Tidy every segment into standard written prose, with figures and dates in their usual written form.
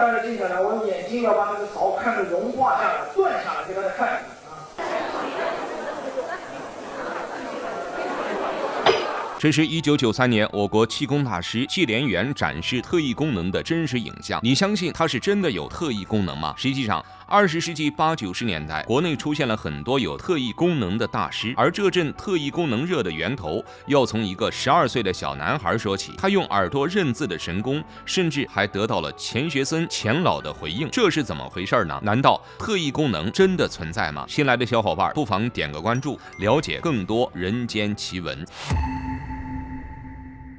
当着记者呢，我眼睛要把那个枣看得融化下来、断下来，给大家看一看啊。这是1993年我国气功大师季连元展示特异功能的真实影像。你相信他是真的有特异功能吗？实际上，20世纪80、90年代，国内出现了很多有特异功能的大师，而这阵特异功能热的源头，要从一个12岁的小男孩说起。他用耳朵认字的神功，甚至还得到了钱学森钱老的回应。这是怎么回事呢？难道特异功能真的存在吗？新来的小伙伴不妨点个关注，了解更多人间奇闻。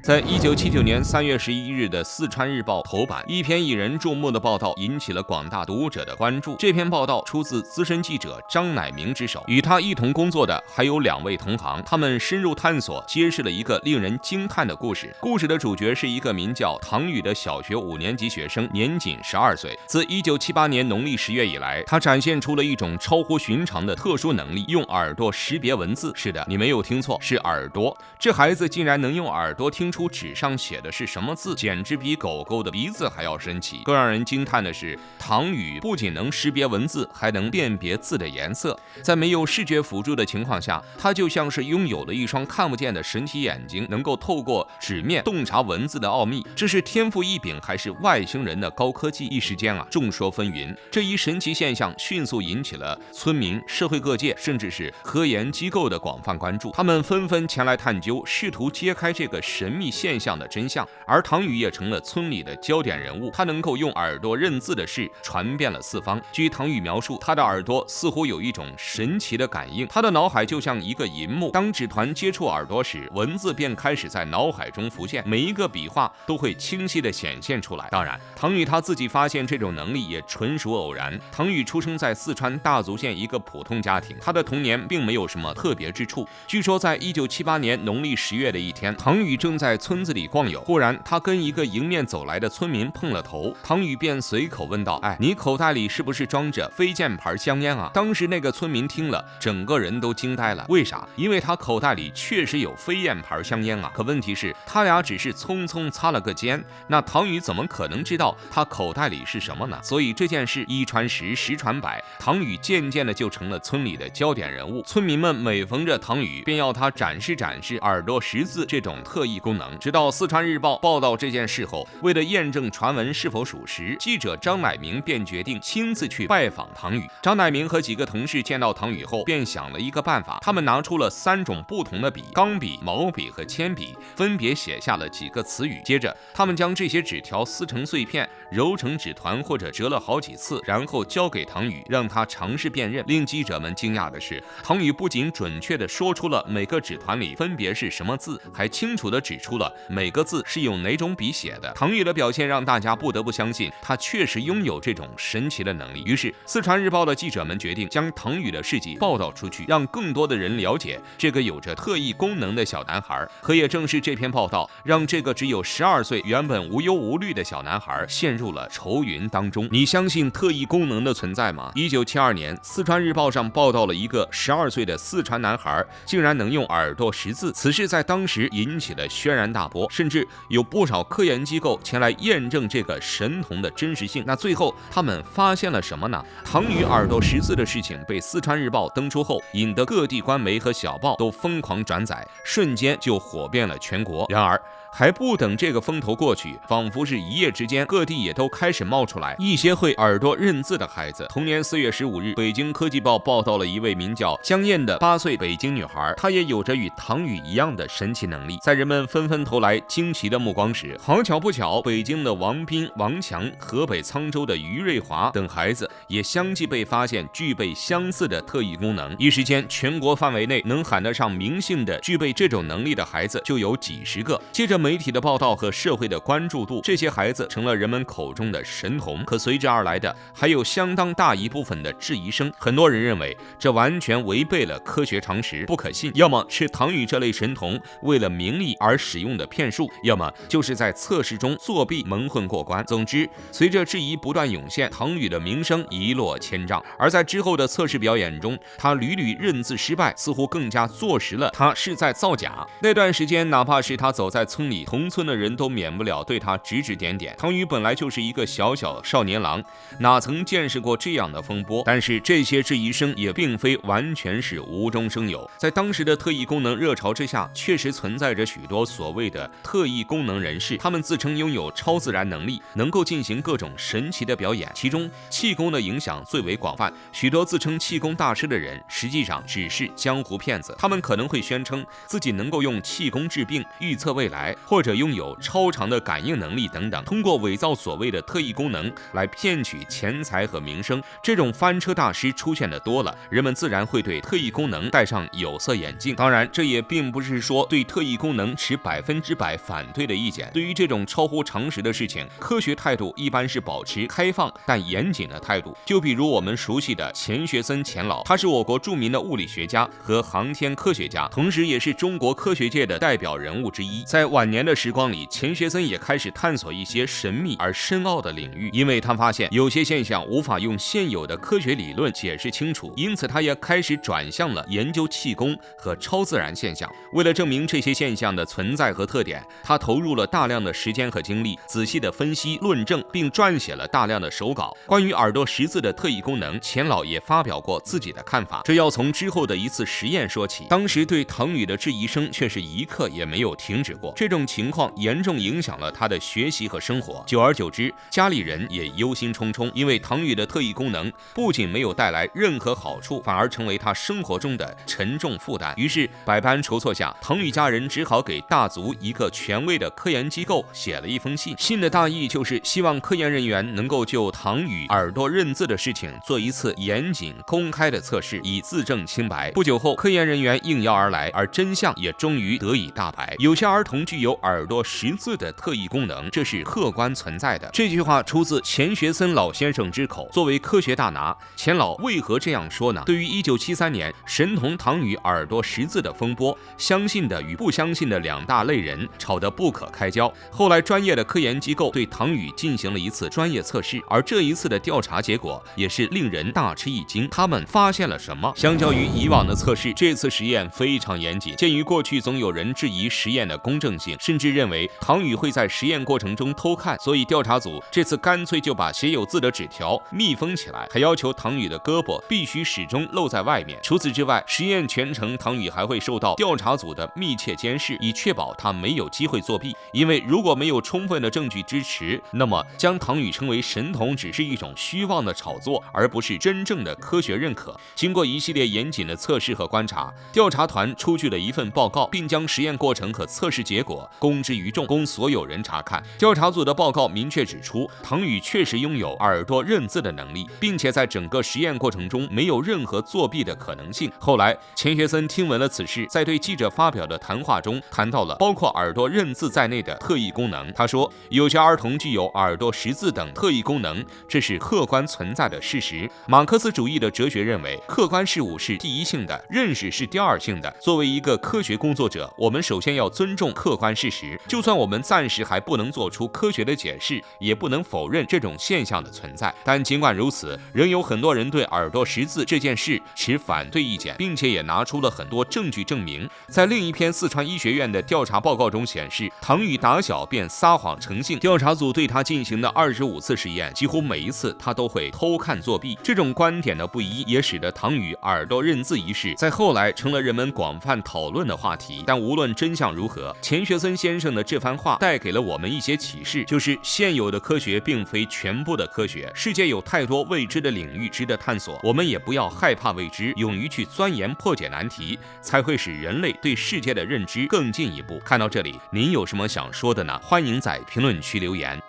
在1979年3月11日的《四川日报》头版，一篇引人注目的报道引起了广大读者的关注。这篇报道出自资深记者张乃明之手，与他一同工作的还有2位同行，他们深入探索，揭示了一个令人惊叹的故事。故事的主角是一个名叫唐宇的小学5年级学生，年仅12岁。自1978年农历10月以来，他展现出了一种超乎寻常的特殊能力，用耳朵识别文字。是的，你没有听错，是耳朵。这孩子竟然能用耳朵听出纸上写的是什么字，简直比狗狗的鼻子还要神奇。更让人惊叹的是，唐宇不仅能识别文字，还能辨别字的颜色。在没有视觉辅助的情况下，他就像是拥有了一双看不见的神奇眼睛，能够透过纸面洞察文字的奥秘。这是天赋异禀还是外星人的高科技？一时间众说纷纭。这一神奇现象迅速引起了村民、社会各界，甚至是科研机构的广泛关注。他们纷纷前来探究，试图揭开这个神秘现象的真相。而唐宇也成了村里的焦点人物，他能够用耳朵认字的事传遍了四方。据唐宇描述，他的耳朵似乎有一种神奇的感应，他的脑海就像一个银幕，当纸团接触耳朵时，文字便开始在脑海中浮现，每一个笔画都会清晰地显现出来。当然，唐宇他自己发现这种能力也纯属偶然。唐宇出生在四川大足县一个普通家庭，他的童年并没有什么特别之处。据说在1978年农历10月的一天，唐宇正在村子里逛悠，忽然他跟一个迎面走来的村民碰了头，唐宇便随口问道：“你口袋里是不是装着飞剑牌香烟啊？”当时那个村民听了，整个人都惊呆了。为啥？因为他口袋里确实有飞燕牌香烟啊。可问题是，他俩只是匆匆擦了个肩，那唐宇怎么可能知道他口袋里是什么呢？所以这件事一传十，十传百，唐宇渐渐的就成了村里的焦点人物。村民们每逢着唐宇，便要他展示耳朵识字这种特异功能。直到四川日报报道这件事后，为了验证传闻是否属实，记者张乃明便决定亲自去拜访唐宇。张乃明和几个同事见到唐宇后，便想了一个办法，他们拿出了3种不同的笔，钢笔、毛笔和铅笔，分别写下了几个词语。接着，他们将这些纸条撕成碎片，揉成纸团或者折了好几次，然后交给唐宇，让他尝试辨认。令记者们惊讶的是，唐宇不仅准确地说出了每个纸团里分别是什么字，还清楚地指出了每个字是用哪种笔写的。唐宇的表现让大家不得不相信他确实拥有这种神奇的能力。于是四川日报的记者们决定将唐宇的事迹报道出去，让更多的人了解这个有着特异功能的小男孩。可也正是这篇报道，让这个只有12岁、原本无忧无虑的小男孩陷入了愁云当中。你相信特异功能的存在吗？1972年，四川日报上报道了一个12岁的四川男孩竟然能用耳朵识字，此事在当时引起了轩然大波，甚至有不少科研机构前来验证这个神童的真实性。那最后他们发现了什么呢？唐宇耳朵识字的事情被四川日报登出后，引得各地官媒和小报都疯狂转载，瞬间就火遍了全国。然而还不等这个风头过去，仿佛是一夜之间，各地也都开始冒出来一些会耳朵认字的孩子。同年4月15日，北京科技报报道了一位名叫江燕的8岁北京女孩，她也有着与唐宇一样的神奇能力。在人们纷纷投来惊奇的目光时，好巧不巧，北京的王斌、王强、河北沧州的于瑞华等孩子也相继被发现具备相似的特异功能。一时间，全国范围内能喊得上名姓的具备这种能力的孩子就有几十个。接着媒体的报道和社会的关注度，这些孩子成了人们口中的神童。可随之而来的还有相当大一部分的质疑声。很多人认为这完全违背了科学常识，不可信。要么是唐宇这类神童为了名利而使用的骗术，要么就是在测试中作弊蒙混过关。总之，随着质疑不断涌现，唐宇的名声一落千丈。而在之后的测试表演中，他屡屡认字失败，似乎更加坐实了他是在造假。那段时间，哪怕是他走在村村里，同村的人都免不了对他指指点点。唐宇本来就是一个小小少年郎，哪曾见识过这样的风波？但是这些质疑声也并非完全是无中生有，在当时的特异功能热潮之下，确实存在着许多所谓的特异功能人士，他们自称拥有超自然能力，能够进行各种神奇的表演，其中气功的影响最为广泛。许多自称气功大师的人，实际上只是江湖骗子，他们可能会宣称自己能够用气功治病、预测未来，或者拥有超长的感应能力等等，通过伪造所谓的特异功能来骗取钱财和名声。这种翻车大师出现的多了，人们自然会对特异功能戴上有色眼镜。当然，这也并不是说对特异功能持100%反对的意见。对于这种超乎常识的事情，科学态度一般是保持开放但严谨的态度。就比如我们熟悉的钱学森钱老，他是我国著名的物理学家和航天科学家，同时也是中国科学界的代表人物之一。在晚年的时光里，钱学森也开始探索一些神秘而深奥的领域，因为他发现有些现象无法用现有的科学理论解释清楚，因此他也开始转向了研究气功和超自然现象。为了证明这些现象的存在和特点，他投入了大量的时间和精力，仔细的分析论证，并撰写了大量的手稿。关于耳朵识字的特异功能，钱老也发表过自己的看法。这要从之后的一次实验说起。当时对唐宇的质疑声却是一刻也没有停止过，这种情况严重影响了他的学习和生活。久而久之，家里人也忧心忡忡，因为唐宇的特异功能不仅没有带来任何好处，反而成为他生活中的沉重负担。于是百般筹措下，唐宇家人只好给大足一个权威的科研机构写了一封信。信的大意就是希望科研人员能够就唐宇耳朵认字的事情做一次严谨公开的测试，以自证清白。不久后，科研人员应邀而来，而真相也终于得以大白。有些儿童具有耳朵识字的特异功能，这是客观存在的。这句话出自钱学森老先生之口。作为科学大拿，钱老为何这样说呢？对于1973年神童唐宇耳朵识字的风波，相信的与不相信的两大类人吵得不可开交。后来专业的科研机构对唐宇进行了一次专业测试，而这一次的调查结果也是令人大吃一惊。他们发现了什么？相较于以往的测试，这次实验非常严谨。鉴于过去总有人质疑实验的公正性，甚至认为唐宇会在实验过程中偷看，所以调查组这次干脆就把写有字的纸条密封起来，还要求唐宇的胳膊必须始终露在外面。除此之外，实验全程唐宇还会受到调查组的密切监视，以确保他没有机会作弊。因为如果没有充分的证据支持，那么将唐宇称为神童只是一种虚妄的炒作，而不是真正的科学认可。经过一系列严谨的测试和观察，调查团出具了一份报告，并将实验过程和测试结果公之于众，供所有人查看。调查组的报告明确指出，唐宇确实拥有耳朵认字的能力，并且在整个实验过程中没有任何作弊的可能性。后来，钱学森听闻了此事，在对记者发表的谈话中谈到了包括耳朵认字在内的特异功能。他说，有些儿童具有耳朵识字等特异功能，这是客观存在的事实。马克思主义的哲学认为，客观事物是第一性的，认识是第二性的。作为一个科学工作者，我们首先要尊重客观事实，就算我们暂时还不能做出科学的解释，也不能否认这种现象的存在。但尽管如此，仍有很多人对耳朵识字这件事持反对意见，并且也拿出了很多证据证明。在另一篇四川医学院的调查报告中显示，唐宇打小便撒谎成性，调查组对他进行的25次实验，几乎每一次他都会偷看作弊。这种观点的不一，也使得唐宇耳朵认字一事在后来成了人们广泛讨论的话题。但无论真相如何，钱学森先生的这番话带给了我们一些启示，就是现有的科学并非全部的科学，世界有太多未知的领域值得探索，我们也不要害怕未知，勇于去钻研破解难题，才会使人类对世界的认知更进一步。看到这里，您有什么想说的呢？欢迎在评论区留言。